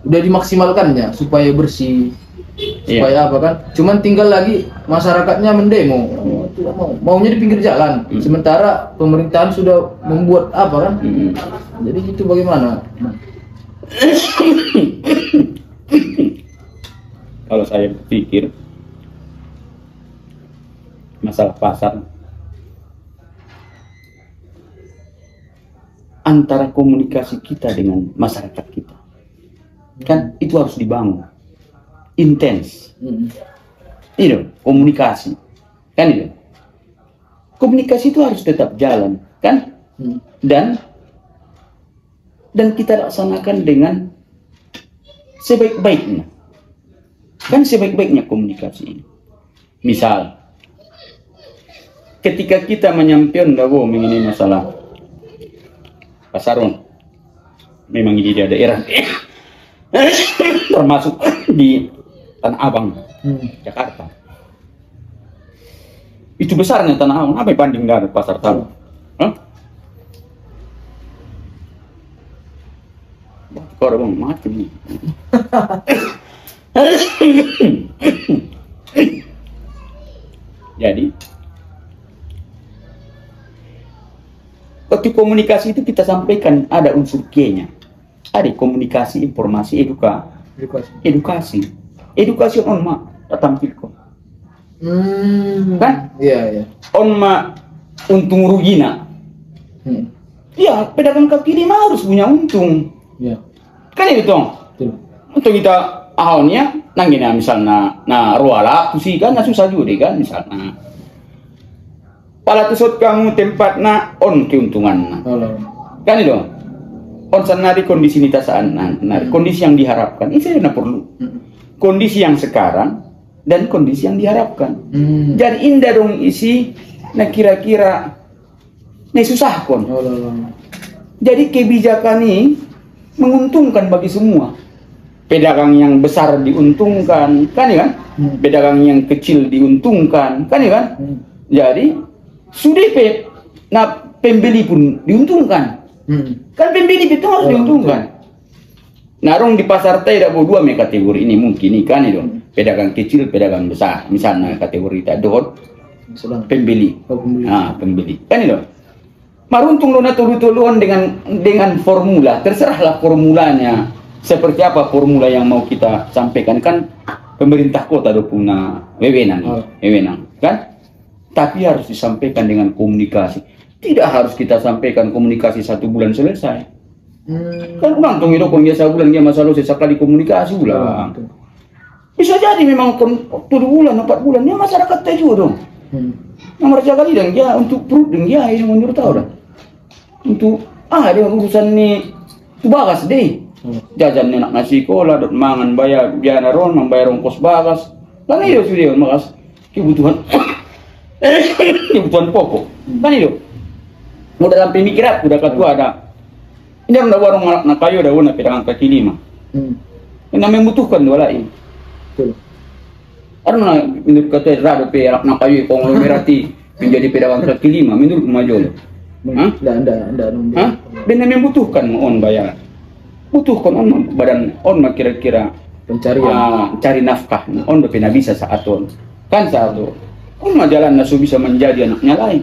Speaker 2: Udah dimaksimalkannya supaya bersih, supaya apa kan. Cuman tinggal lagi masyarakatnya mendemo, tidak maunya di pinggir jalan. Sementara pemerintahan sudah membuat apa kan. Jadi itu bagaimana?
Speaker 1: Kalau saya berpikir masalah pasar antara komunikasi kita dengan masyarakat kita kan itu harus dibangun intens komunikasi kan itu. Komunikasi itu harus tetap jalan, kan? Dan kita laksanakan dengan sebaik-baiknya. Kan sebaik-baiknya komunikasi ini. Misal, ketika kita menyampaikan mengenai masalah pasaron, memang ini di daerah termasuk di Tanah Abang, Jakarta. Itu besarnya Tanah Abang, apa banding dari pasar tanah? Kau orang mati nih. Jadi, waktu komunikasi itu kita sampaikan ada unsur K-nya. Ada komunikasi, informasi, edukasi. Edukasi on ma tampil kok. Kan?
Speaker 2: Iya.
Speaker 1: On ma untung rugina. Ya, pedagang kaki lima harus punya untung.
Speaker 2: Iya.
Speaker 1: Kan itu dong. Untuk kita awalnya nanggina misalnya ruala pusi kan susah juga kan misalnya. Pala tusut kamu tempatna on keuntungan. Kan itu. On sanari kondisi nitasaan, kondisi yang diharapkan. Ini saya perlu. Kondisi yang sekarang dan kondisi yang diharapkan. Jadi indah dong isi, kira-kira, susah kon. Jadi kebijakan ini menguntungkan bagi semua. Pedagang yang besar diuntungkan, kan ya kan? Pedagang yang kecil diuntungkan, kan ya kan? Jadi sudah pembeli pun diuntungkan. Kan pembeli itu harus diuntungkan. Narong di pasar teh ada dua kategori ini mungkin kan itu. Pedagang kecil, pedagang besar. Misalnya kategori tador, pembeli. Pembeli. Kan itu. Maruntung lona tulu-tuluan dengan formula. Terserahlah formulanya. Seperti apa formula yang mau kita sampaikan, kan pemerintah kota do punya wewenang, kan? Tapi harus disampaikan dengan komunikasi. Tidak harus kita sampaikan komunikasi 1 bulan selesai. Kan ulang tong itu biasa bulan dia masalah sekali komunikasi ulang. Bisa jadi memang 7 bulan, 4 bulan ya masyarakat teh juga dong. Nomor sekali dan dia untuk perut dan dia yang menurut tahu dah. Untuk dia urusan nih tu bagas deh. Jajan nak nasi sekolah, dot mangan bayar biaya ron, membayar ongkos bagas. Kan itu sudah makas kebutuhan kebutuhan pokok. Kan itu. Mau dalam pemikiran udah ketua ada. Ini ada warung nak kayu ada warna pedagang kaki lima. Yang membutuhkan dua lain. Karena menurut kata rada perak nak kayu konglomerati menjadi pedagang kaki lima menurut majol. Anda. Benar membutuhkan on bayar. Butuhkan on badan on kira-kira pencarian cari nafkah on pernah bisa saat on kan saat on jalan nasu bisa menjadi anaknya lain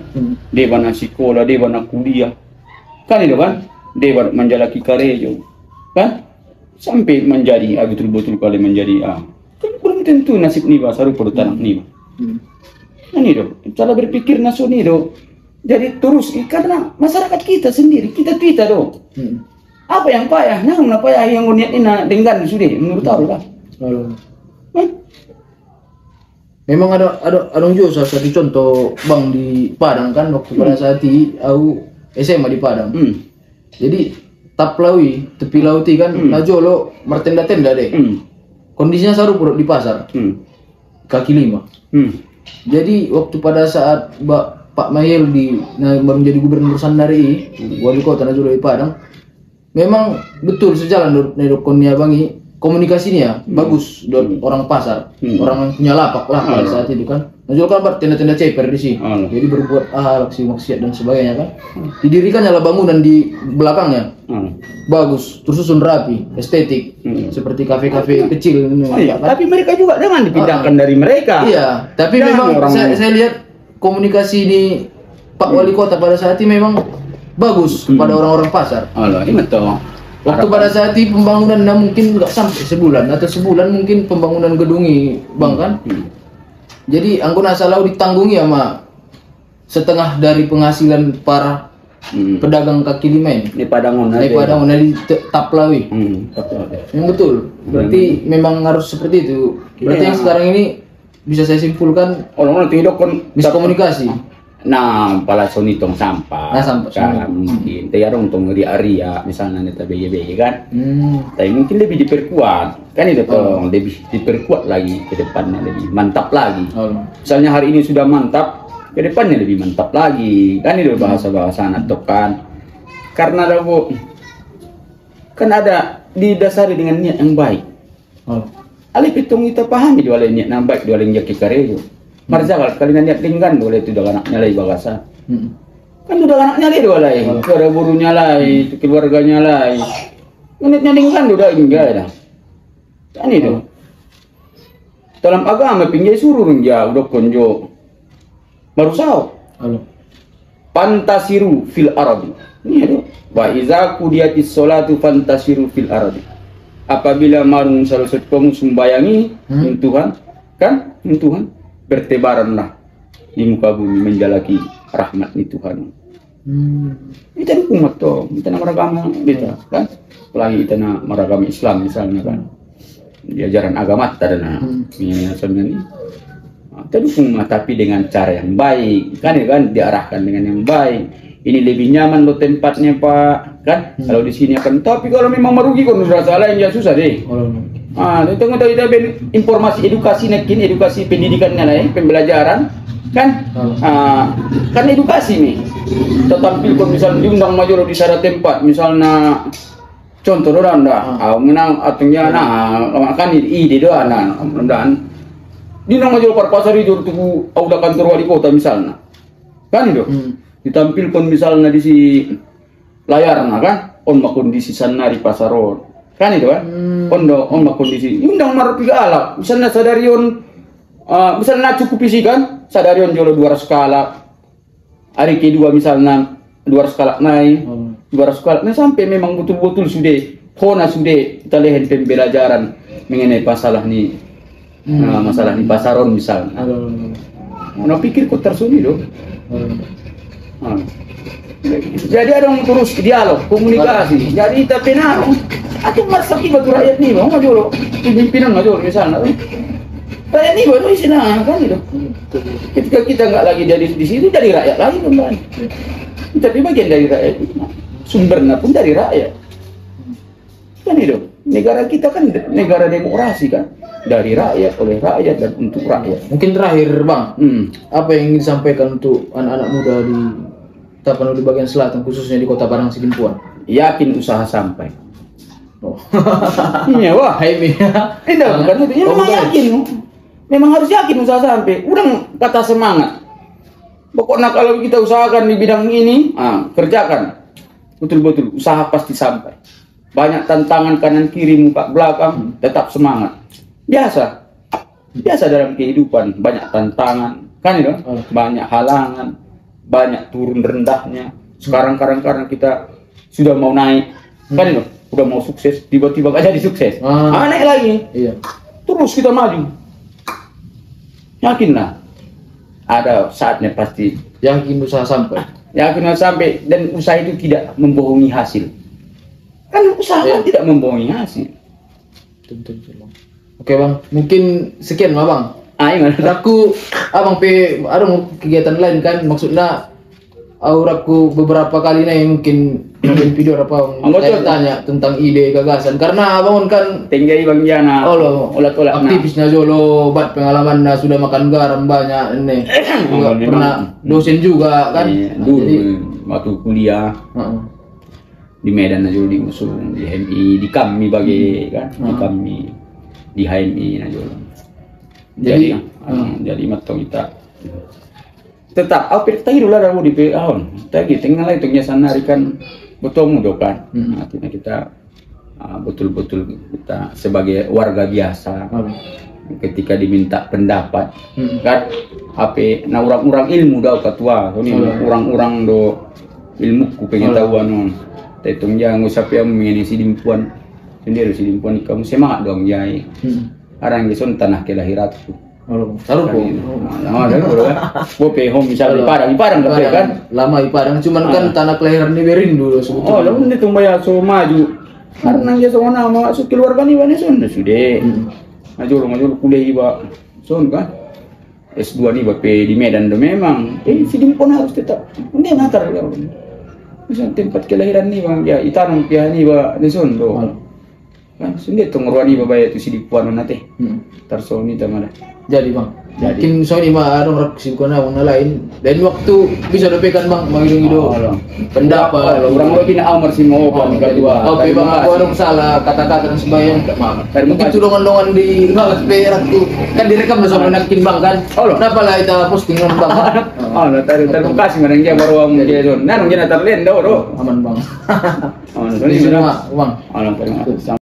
Speaker 1: dewa na sekolah dewa na kuliah kan itu kan dewa menjalaki karejo kan sampai menjadi betul-betul kali menjadi kan belum tentu nasib niba saru perutanak niba kan itu cara berpikir nasu nido jadi terus karena masyarakat kita sendiri kita dong. Apa yang payah? Nah, payah yang niat ini dengan sudah menurut tahu lah.
Speaker 2: Memang ada juga salah satu contoh bang di Padang kan waktu pada saat itu aku SMA di Padang. Jadi tepi lauti kan najolo mertenda-tenda deh. Kondisinya saru di pasar. Kaki lima. Jadi waktu pada saat Pak Mayel baru menjadi gubernur Sandari, wali kota najolo di Padang. Memang betul sejalan dari konia bangi komunikasinya bagus dari orang pasar, orang yang punya lapak lah pada saat itu kan. Najul kan tenda-tenda ceper di sini, jadi berbuat aksi maksiat dan sebagainya kan. Didirikan nyala bangunan di belakangnya, bagus, tersusun rapi, estetik, seperti kafe-kafe kecil.
Speaker 1: Kan? Tapi mereka juga jangan dipindahkan dari mereka.
Speaker 2: Iya, tapi memang saya lihat komunikasi di Pak Wali Kota pada saat itu memang bagus kepada orang-orang pasar.
Speaker 1: Ini betul.
Speaker 2: Waktu pada saat itu pembangunan mungkin nggak sampai sebulan atau sebulan mungkin pembangunan gedungi bang kan. Jadi angkut asalau ditanggungi sama setengah dari penghasilan para pedagang kaki lima ini.
Speaker 1: Di Padangon.
Speaker 2: Di Padangon di Taplawi. Yang betul. Berarti memang harus seperti itu. Berarti yang sekarang ini bisa saya simpulkan
Speaker 1: orang tidak kon
Speaker 2: miskomunikasi.
Speaker 1: Nah, pala sonitong sampah.
Speaker 2: Nah, sampah.
Speaker 1: Kan mungkin tayarong tong ria misalnya neta beye kan. Tapi mungkin lebih diperkuat. Kan itu tolong lebih diperkuat lagi ke depannya, lebih mantap lagi. Misalnya hari ini sudah mantap, ke depannya lebih mantap lagi. Kan itu bahasa-bahasa atau kan. Karena kan ada didasari dengan niat yang baik. Ali pitung kita pahami dua niat yang baik, dua yang jaki karyo. Marjal kalian niat tinggal boleh itu udah anaknya lagi bagasa. Kan udah anaknya lagi dua lagi, ada burunya lagi, keluarganya lagi. Niatnya tinggal udah enggak ada. Kan itu. Dalam agama pinjai suruh ya udah konjo. Baru saw. Fantasiru fil ardi. Ini itu. Wa iza qudiyatis sholatu fantasiru fil ardi. Apabila marung salusut kamu sembayangi Tuhan, kan Tuhan bertebaranlah di muka bumi menjalaki rahmat ni Tuhan. Kita ni umat tu, kita nak meragama kita kan. Apalagi kita nak meragama Islam misalnya kan. Di ajaran agama kita ada ini sebenarnya. Kita dukung tapi dengan cara yang baik kan diarahkan dengan yang baik. Ini lebih nyaman lo tempatnya Pak kan. Kalau di sini akan tapi kalau memang merugi kan sudah salah yang susah deh. Itu kita informasi edukasi nekin edukasi pendidikannya lah pembelajaran kan kan edukasi nih tetapi kalau misalnya diundang maju di sana tempat misalnya contoh orang dah menang ataunya kan ide doang dan diundang maju pasar itu tuh udah kantor wali kota misalnya kan itu ditampilkan misalnya di si layar kan kondisi sana di pasaron kan itu kan on kondisi undang marapi galak misalnya sadarion misalnya cukup isi kan sadarion jolo 200 skala hari kedua misalnya 200 skala naik 200 skala nah sampai memang betul-betul sudah kita lihat pembelajaran mengenai masalah nih masalah di pasaron misalnya nah pikir kok tersuni dong jadi ada yang terus dialog komunikasi jadi tapi narong atau masa kita batu rakyat nih mau dulu pimpinan maju misalnya rakyat nih baru di sini kan itu ketika kita nggak lagi jadi di situ dari rakyat lagi kembali tapi bagian dari rakyat sumbernya pun dari rakyat kan itu negara kita kan negara demokrasi kan dari rakyat oleh rakyat dan untuk rakyat. Mungkin terakhir Bang apa yang ingin disampaikan untuk anak-anak muda di Tapanuli bagian selatan khususnya di Kota Padang Sidimpuan? Yakin usaha sampai. Iya wah ini bukan itu memang yakin memang harus yakin usaha sampai udah kata semangat pokoknya kalau kita usahakan di bidang ini kerjakan betul-betul usaha pasti sampai banyak tantangan kanan kiri muka belakang tetap semangat biasa dalam kehidupan banyak tantangan kan itu banyak halangan banyak turun rendahnya sekarang kita sudah mau naik kan itu udah mau sukses tiba-tiba gak jadi sukses naik lagi terus kita maju yakinlah ada saatnya pasti yakin usaha sampai dan usaha itu tidak membohongi hasil kan usaha tidak membohongi hasil tentu. Oke Bang mungkin sekian Bang aku abang ada kegiatan lain kan maksudnya auraku beberapa kali nih mungkin video apa tanya tentang ide gagasan karena abang kan tinggi Bang Jana aktivisnya Jolo bat pengalaman sudah makan garam banyak ini pernah dosen juga kan dulu waktu kuliah di Medan aja di Usung di HMI di kami bagi kan di kami di HMI aja jadi matang kita tetap apa tadi dulu ada di PAon tadi tinggal itu nyasana kan betul mudah kan artinya kita betul-betul kita sebagai warga biasa ketika diminta pendapat kan apa nah orang-orang ilmu dah ketua ini orang-orang do ilmu ku pengen tahu anon tetong jangan usap yang mengenai Sidimpuan sendiri Sidimpuan kamu semangat dong jai arang geson tanah kelahiratku Taruh po. Home misalnya Iparang kan? Lama Iparang cuman kan tanah kelahiran ni Berindu sebetulnya. Lalu ni tumbaya so maju. Karena dia so nama masuk keluarga ni bani sudah. Maju kuliah iba Son kan. S2 nih bape di Medan do memang. Si Dimpon harus tetap. Ini natar ya. Misal tempat kelahiran nih bang, ya itanong pia nih ba deson do. Kan sudah tongruani babaya tu si Dipuan nate. Tarsoni tamara.
Speaker 2: Jadi bang,
Speaker 1: Jadi.
Speaker 2: mungkin soalnya mah ada kesibukan abang lain. Dan waktu bisa dopekan bang, mangido pendapat.
Speaker 1: Orang lebih nak amar si mau kan kedua.
Speaker 2: Oke bang, aku ada salah kata-kata dan sembahyang tak maaf. Mungkin tulungan-tulungan di balas perak tuh kan direkam sama nakin bang kan. Kenapa lah kita postingan bang?
Speaker 1: Nah, terima kasih mana dia baru orang dia don. Nah, dia natar lain do.
Speaker 2: Aman bang.
Speaker 1: Oh,
Speaker 2: Di sini bang.
Speaker 1: terima kasih.